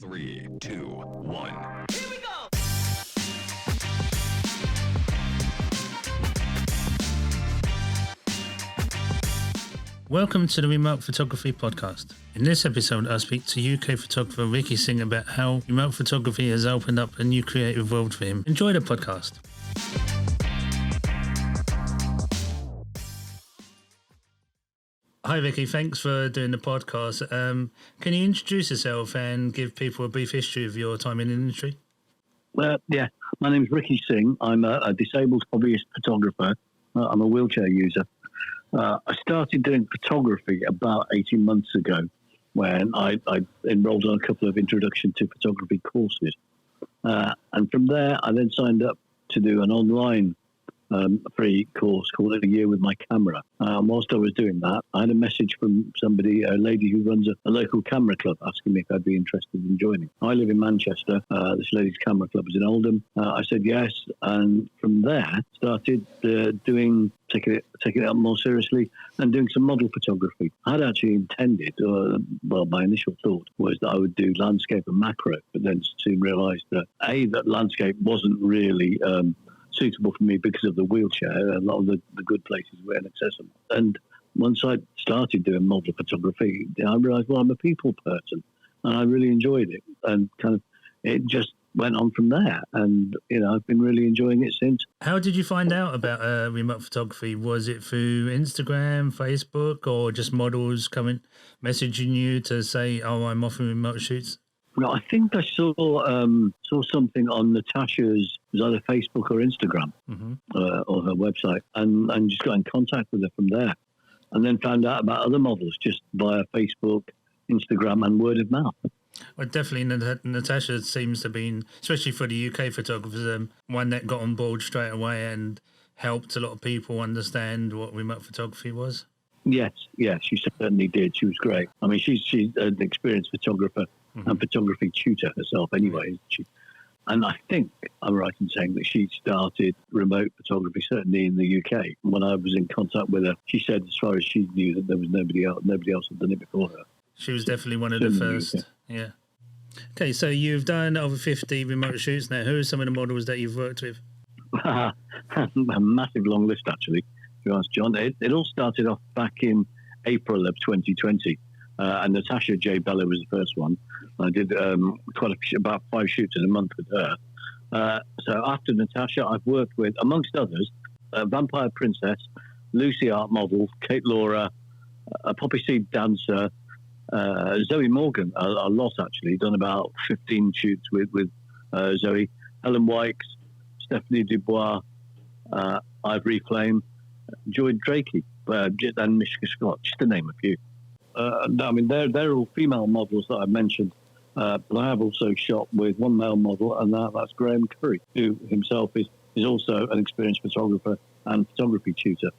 3, 2, 1. Here we go! Welcome to the Remote Photography Podcast. In this episode, I speak to UK photographer Rikki Singh about how remote photography has opened up a new creative world for him. Enjoy the podcast. Hi Rikki, thanks for doing the podcast. Can you introduce yourself and give people a brief history of your time in the industry? My name is Rikki Singh. I'm a disabled hobbyist photographer. I'm a wheelchair user. I started doing photography about 18 months ago when I enrolled on a couple of introduction to photography courses. And from there, I then signed up to do an online free course called A Year with My Camera. Whilst I was doing that, I had a message from somebody, a lady who runs a local camera club, asking me if I'd be interested in joining. I live in Manchester. This lady's camera club is in Oldham. I said yes, and from there started taking it up more seriously and doing some model photography. I'd actually intended, my initial thought was that I would do landscape and macro, but then soon realised that that landscape wasn't really suitable for me because of the wheelchair. A lot of the good places were inaccessible. And once I started doing model photography, I realised, well, I'm a people person, and I really enjoyed it. And it just went on from there. And, I've been really enjoying it since. How did you find out about remote photography? Was it through Instagram, Facebook, or just models messaging you to say, oh, I'm offering remote shoots? No, I think I saw something on Natasha's, it was either Facebook or Instagram, or her website, and just got in contact with her from there, and then found out about other models just via Facebook, Instagram, and word of mouth. Well, definitely, Natasha seems to be, especially for the UK photographers, one that got on board straight away and helped a lot of people understand what remote photography was. Yes, she certainly did. She was great. I mean, she's an experienced photographer and photography tutor herself anyway. And I think I'm right in saying that she started remote photography certainly in the UK. When I was in contact with her, she said as far as she knew that there was nobody else had done it before her. She was definitely one of the first. Yeah. Okay, so you've done over 50 remote shoots now. Who are some of the models that you've worked with? A massive long list, actually, to be honest, John. It all started off back in April of 2020. And Natasha J. Bella was the first one. I did about 5 shoots in a month with her. So after Natasha, I've worked with, amongst others, Vampire Princess, Lucy Art Model, Kate Laura, a Poppy Seed Dancer, Zoe Morgan, a lot actually. Done about 15 shoots with Zoe, Helen Wykes, Stephanie Dubois, Ivory Flame, Joy Drakey, and Mishka Scott, just to name a few. I mean, they're all female models that I've mentioned, but I have also shot with one male model, and that's Graham Curry, who himself is also an experienced photographer and photography tutor.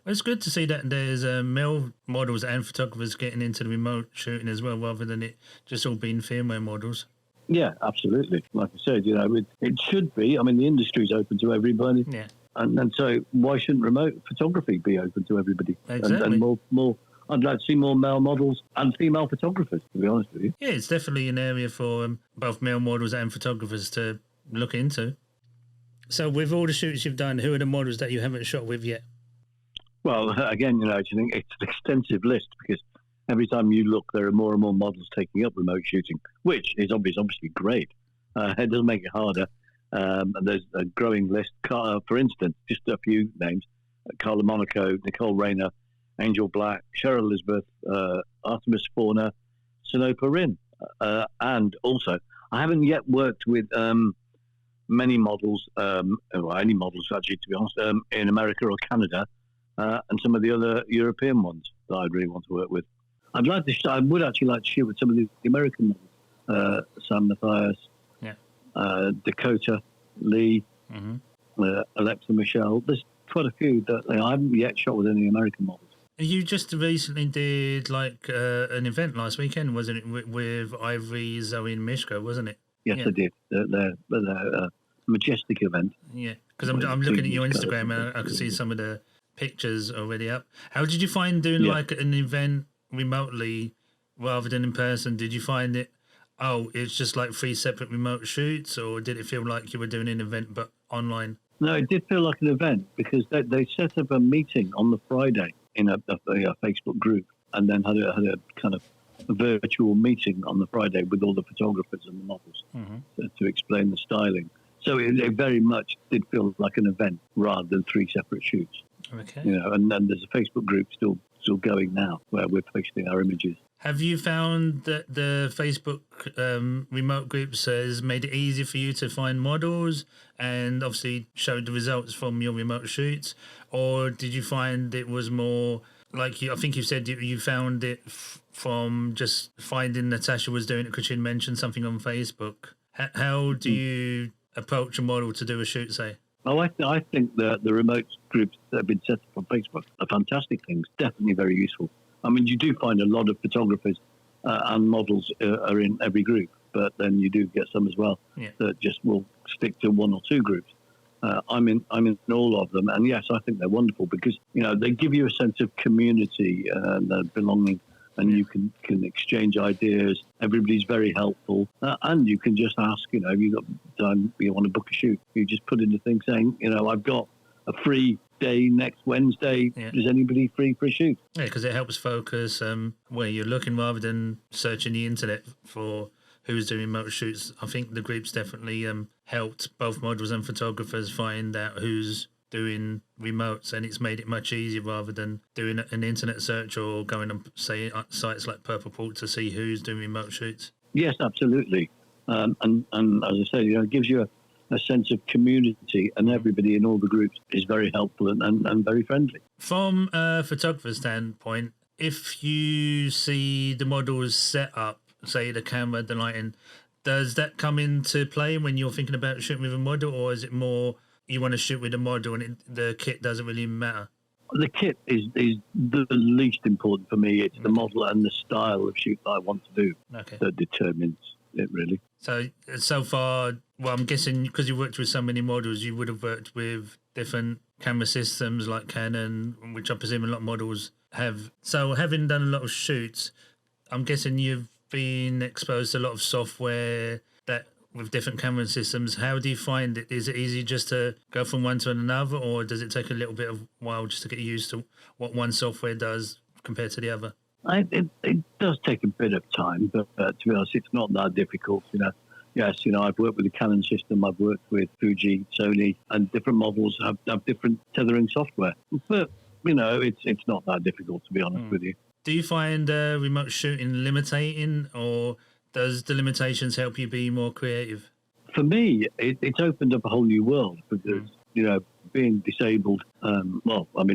Well, it's good to see that there's male models and photographers getting into the remote shooting as well, rather than it just all being female models. Yeah, absolutely. Like I said, it should be. I mean, the industry's open to everybody. Yeah. And so why shouldn't remote photography be open to everybody? Exactly. And more. I'd like to see more male models and female photographers, to be honest with you. Yeah, it's definitely an area for both male models and photographers to look into. So with all the shoots you've done, who are the models that you haven't shot with yet? Well, again, I think it's an extensive list because every time you look, there are more and more models taking up remote shooting, which is obviously great. It does make it harder. And there's a growing list. For instance, just a few names: Carla Monaco, Nicole Rayner, Angel Black, Cheryl Elizabeth, Artemis Fauna, Sinopa Rin. And also, I haven't yet worked with many models, any models actually, to be honest, in America or Canada, and some of the other European ones that I'd really want to work with. I would actually like to shoot with some of the American models, Sam Mathias, Dakota Lee, Alexa Michelle. There's quite a few that I haven't yet shot with any American models. You just recently did an event last weekend, wasn't it, with Ivory, Zoe and Mishka, wasn't it? Yes, I did. They're a majestic event. Yeah, because I'm looking at your Instagram and I can see some of the pictures already up. How did you find doing an event remotely rather than in person? Did you find it Oh, it's just like 3 separate remote shoots, or did it feel like you were doing an event but online? No, it did feel like an event because they set up a meeting on the Friday in a Facebook group, and then had a kind of a virtual meeting on the Friday with all the photographers and the models to explain the styling. So it very much did feel like an event rather than 3 separate shoots. Okay. And then there's a Facebook group still going now where we're posting our images. Have you found that the Facebook remote groups has made it easier for you to find models and obviously showed the results from your remote shoots? Or did you find it was more like I think you said you found it from just finding Natasha was doing it because she mentioned something on Facebook? How do you approach a model to do a shoot, say? Oh, I think the remote groups that have been set up on Facebook are fantastic things, definitely very useful. I mean, you do find a lot of photographers and models are in every group, but then you do get some as well that just will stick to 1 or 2 groups. I'm in all of them, and yes, I think they're wonderful because they give you a sense of community and belonging, and you can exchange ideas. Everybody's very helpful, and you can just ask. If you got time, you want to book a shoot, you just put in the thing saying, I've got a free day next Wednesday. Is anybody free for a shoot? Yeah, because it helps focus where you're looking rather than searching the internet for who's doing remote shoots. I think the groups definitely helped both models and photographers find out who's doing remotes, and it's made it much easier rather than doing an internet search or going on, say, sites like Purple Port to see who's doing remote shoots. Yes, absolutely. And as I said, it gives you a sense of community, and everybody in all the groups is very helpful and very friendly. From a photographer's standpoint, if you see the models set up, say the camera, the lighting, does that come into play when you're thinking about shooting with a model, or is it more you want to shoot with a model and the kit doesn't really matter? The kit is the least important for me. It's the model and the style of shoot that I want to do that determines it, really. So far, well, I'm guessing because you worked with so many models, you would have worked with different camera systems like Canon, which I presume a lot of models have. So having done a lot of shoots, I'm guessing you've been exposed to a lot of software that with different camera systems. How do you find it? Is it easy just to go from one to another, or does it take a little bit of while just to get used to what one software does compared to the other? It does take a bit of time, but to be honest, it's not that difficult. Yes, I've worked with the Canon system, I've worked with Fuji, Sony, and different models have different tethering software. But it's not that difficult, to be honest with you. Do you find remote shooting limiting, or does the limitations help you be more creative? For me, it's opened up a whole new world because, being disabled,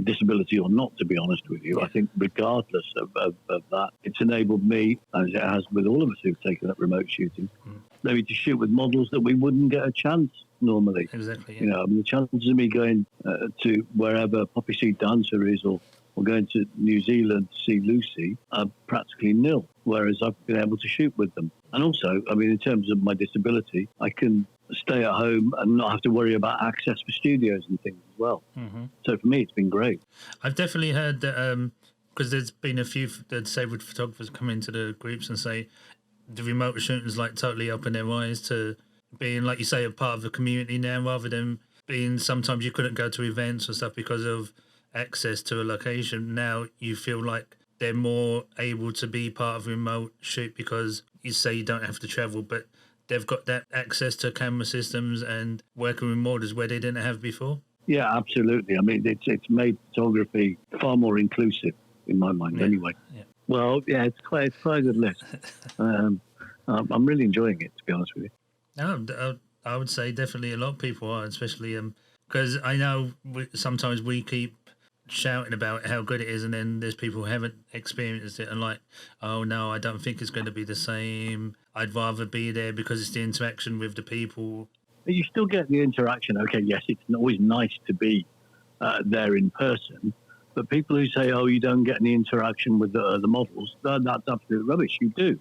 disability or not, to be honest with you, I think regardless of that, it's enabled me, as it has with all of us who've taken up remote shooting, maybe to shoot with models that we wouldn't get a chance normally. Exactly. Yeah. The chances of me going to wherever Poppy Seed Dancer is or going to New Zealand to see Lucy are practically nil, whereas I've been able to shoot with them. And also, in terms of my disability, I can stay at home and not have to worry about access for studios and things as well. So for me, it's been great. I've definitely heard that because there's been a few disabled photographers come into the groups and say the remote shooting's like totally opened their eyes to being, like you say, a part of the community now, rather than being sometimes you couldn't go to events and stuff because of access to a location. Now you feel like they're more able to be part of a remote shoot because you say you don't have to travel, but they've got that access to camera systems and working with models where they didn't have before. Yeah, absolutely. It's made photography far more inclusive in my mind, anyway. Yeah. Well, it's quite a good list. I'm really enjoying it, to be honest with you. No, I would say definitely a lot of people are, especially because I know sometimes we keep shouting about how good it is, and then there's people who haven't experienced it and like, oh no, I don't think it's going to be the same. I'd rather be there because it's the interaction with the people. You still get the interaction. Okay, yes, it's always nice to be there in person, but people who say, oh, you don't get any interaction with the models, that's absolute rubbish. You do.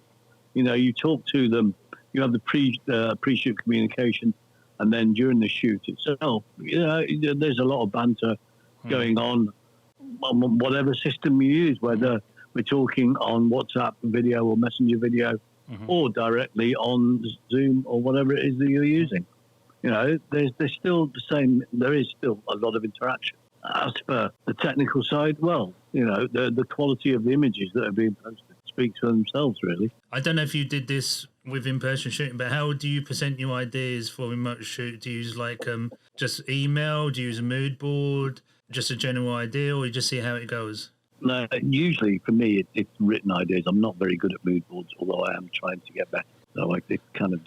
You talk to them, you have the pre-shoot communication, and then during the shoot itself, there's a lot of banter going on whatever system you use, whether we're talking on WhatsApp video or Messenger video, or directly on Zoom or whatever it is that you're using. You know, there's still the same. There is still a lot of interaction. As for the technical side, well, you know, the quality of the images that are being posted speaks for themselves, really. I don't know if you did this with in-person shooting, but how do you present your ideas for remote shoot? Do you use like just email? Do you use a mood board? Just a general idea, or you just see how it goes? No, usually for me, it's written ideas. I'm not very good at mood boards, although I am trying to get better. So like this kind of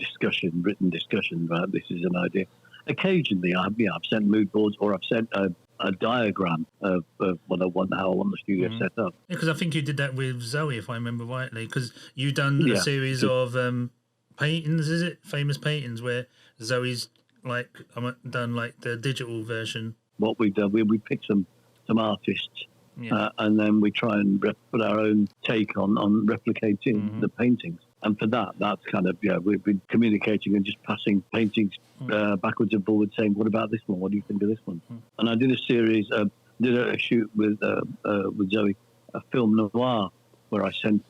written discussion about this is an idea. Occasionally, I've sent mood boards, or I've sent a diagram of what I want, how I want the studio set up. Yeah, because I think you did that with Zoe, if I remember rightly, because you've done a series of paintings, is it? Famous paintings where Zoe's like done like the digital version. What we've done, we picked some artists, and then we try and put our own take on replicating the paintings. And for that's kind of, we've been communicating and just passing paintings backwards and forwards, saying, what about this one? What do you think of this one? And I did a series, did a shoot with Zoe, a film noir, where I sent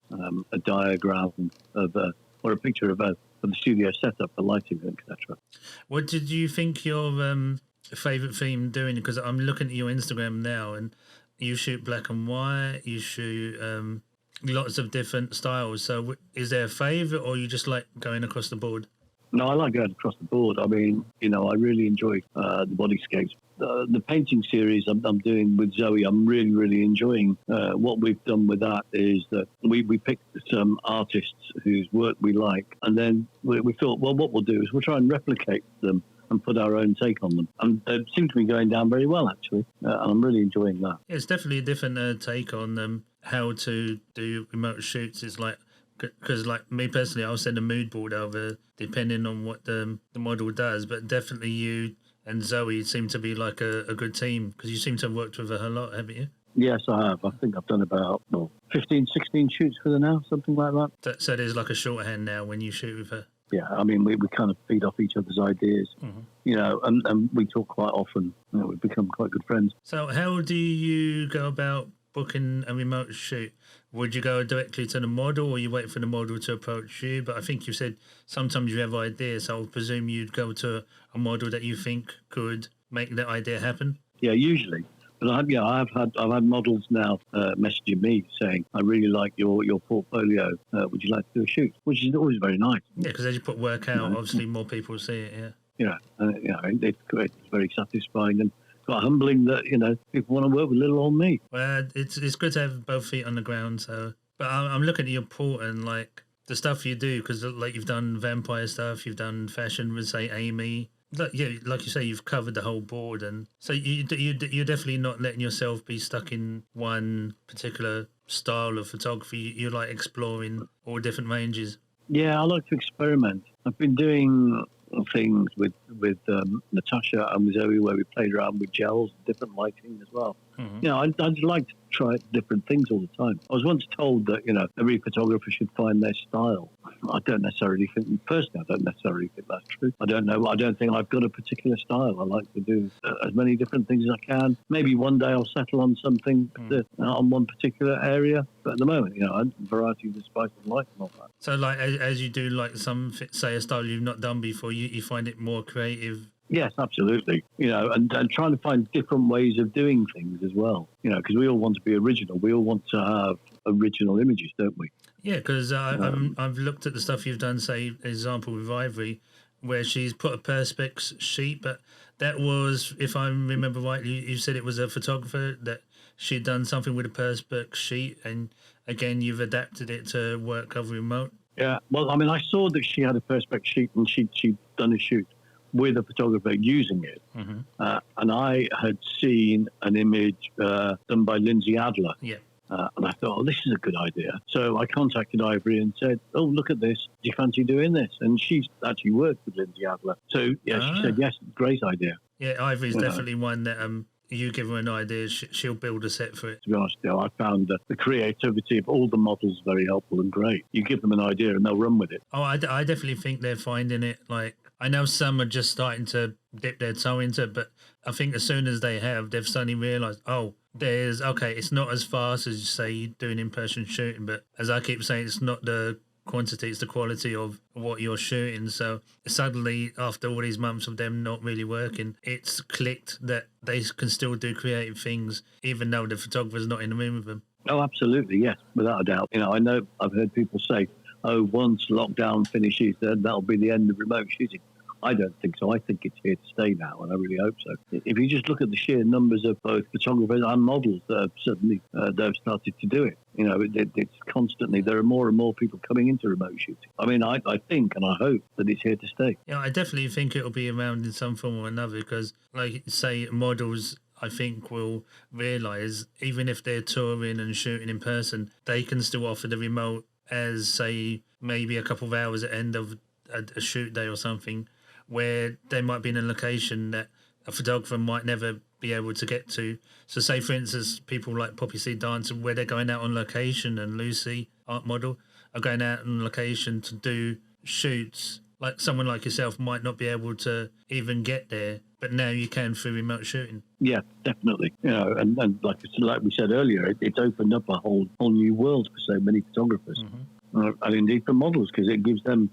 a diagram of, or a picture of the studio setup, the lighting, etc. What did you think your favourite theme doing? Because I'm looking at your Instagram now, and you shoot black and white, you shoot lots of different styles. So is there a favourite, or you just like going across the board? No, I like going across the board. I mean, you know, I really enjoy the bodyscapes. The painting series I'm doing with Zoe, I'm really, really enjoying. What we've done with that is that we picked some artists whose work we like, and then we thought, well, what we'll do is we'll try and replicate them and put our own take on them. And they seem to be going down very well, actually. And I'm really enjoying that. Yeah, it's definitely a different take on how to do remote shoots. It's like, because like me personally, I'll send a mood board over depending on what the model does. But definitely you and Zoe seem to be like a good team, because you seem to have worked with her a lot, haven't you? Yes, I have. I think I've done about 15, 16 shoots with her now, something like that. So there's like a shorthand now when you shoot with her. Yeah, I mean, we kind of feed off each other's ideas, you know, and we talk quite often. You know, we've become quite good friends. So how do you go about booking a remote shoot? Would you go directly to the model, or you wait for the model to approach you? But I think you said sometimes you have ideas, so I would presume you'd go to a model that you think could make that idea happen. Yeah, usually. But I've had models now messaging me saying, I really like your portfolio. Would you like to do a shoot? Which is always very nice. Yeah, because as you put work out, obviously more people see it. Yeah. It's very satisfying and quite humbling that, you know, people want to work with little old me. Well, it's good to have both feet on the ground. So, but I'm looking at your port and like the stuff you do, because like you've done vampire stuff, you've done fashion with say Amy. Like you say, you've covered the whole board, and so you're definitely not letting yourself be stuck in one particular style of photography. You're like exploring all different ranges. Yeah, I like to experiment. I've been doing things with Natasha and with Zoe where we played around with gels, different lighting as well. You know, I'd like to try different things all the time. I was once told that, you know, every photographer should find their style. I don't necessarily think that's true. I don't know. I don't think I've got a particular style. I like to do as many different things as I can. Maybe one day I'll settle on something on one particular area. But at the moment, you know, variety of the spice of life and all that. So like as you do like some, say, a style you've not done before, you find it more creative. Yes, absolutely. You know, and trying to find different ways of doing things as well. You know, because we all want to be original. We all want to have original images, don't we? Yeah, because I've looked at the stuff you've done, say, example with Ivory, where she's put a Perspex sheet, but that was, if I remember rightly, you said it was a photographer that she'd done something with a Perspex sheet, and again, you've adapted it to work over remote. Yeah, well, I mean, I saw that she had a Perspex sheet and she'd done a shoot with a photographer using it. And I had seen an image done by Lindsay Adler. Yeah. And I thought, this is a good idea. So I contacted Ivory and said, oh, look at this. Do you fancy doing this? And she's actually worked with Lindsay Adler. So, yeah, she said, yes, great idea. Yeah, Ivory's definitely one that you give her an idea, she'll build a set for it. To be honest, I found the creativity of all the models very helpful and great. You give them an idea and they'll run with it. Oh, I definitely think they're finding it. Like, I know some are just starting to dip their toe into it, but I think as soon as they have, they've suddenly realised, it's not as fast as, say, doing in-person shooting, but as I keep saying, it's not the quantity, it's the quality of what you're shooting. So suddenly, after all these months of them not really working, it's clicked that they can still do creative things, even though the photographer's not in the room with them. Oh, absolutely, yes, without a doubt. I know I've heard people say, oh, once lockdown finishes, then that'll be the end of remote shooting. I don't think so. I think it's here to stay now, and I really hope so. If you just look at the sheer numbers of both photographers and models that have suddenly they've started to do it, it's constantly, there are more and more people coming into remote shooting. I mean, I think and I hope that it's here to stay. Yeah, I definitely think it'll be around in some form or another because, like, say, models, I think, will realise, even if they're touring and shooting in person, they can still offer the remote as, say, maybe a couple of hours at the end of a shoot day or something, where they might be in a location that a photographer might never be able to get to. So say, for instance, people like Poppy Seed Dancer, where they're going out on location, and Lucy, art model, are going out on location to do shoots. Like someone like yourself might not be able to even get there, but now you can through remote shooting. Yeah, definitely. And like we said earlier, it's opened up a whole new world for so many photographers. And indeed for models, because it gives them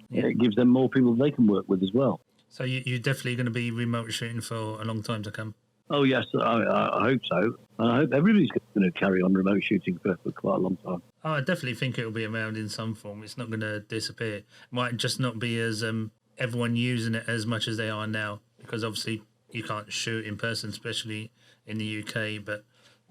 more people they can work with as well. So you're definitely going to be remote shooting for a long time to come. Oh, yes, I hope so. And I hope everybody's going to carry on remote shooting for quite a long time. Oh, I definitely think it'll be around in some form. It's not going to disappear. It might just not be as everyone using it as much as they are now, because obviously you can't shoot in person, especially in the UK. But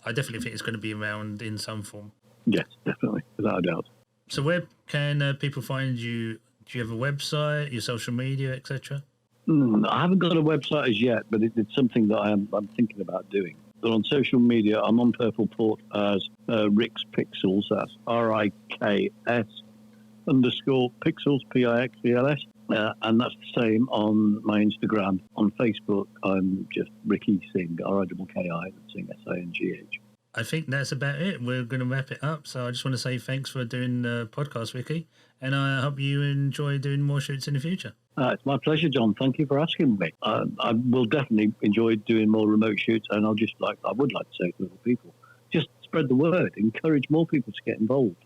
I definitely think it's going to be around in some form. Yes, definitely, without a doubt. So where can people find you? Do you have a website, your social media, etc.? I haven't got a website as yet, but it's something that I'm thinking about doing. But on social media, I'm on Purple Port as Rick's Pixels. That's RIKS_Pixels, PIXPLS. And that's the same on my Instagram. On Facebook, I'm just Rikki Singh, RIKKI, Singh, SINGH. I think that's about it. We're going to wrap it up. So I just want to say thanks for doing the podcast, Rikki. And I hope you enjoy doing more shoots in the future. It's my pleasure, John. Thank you for asking me. I will definitely enjoy doing more remote shoots. And I would like to say to other people, just spread the word, encourage more people to get involved.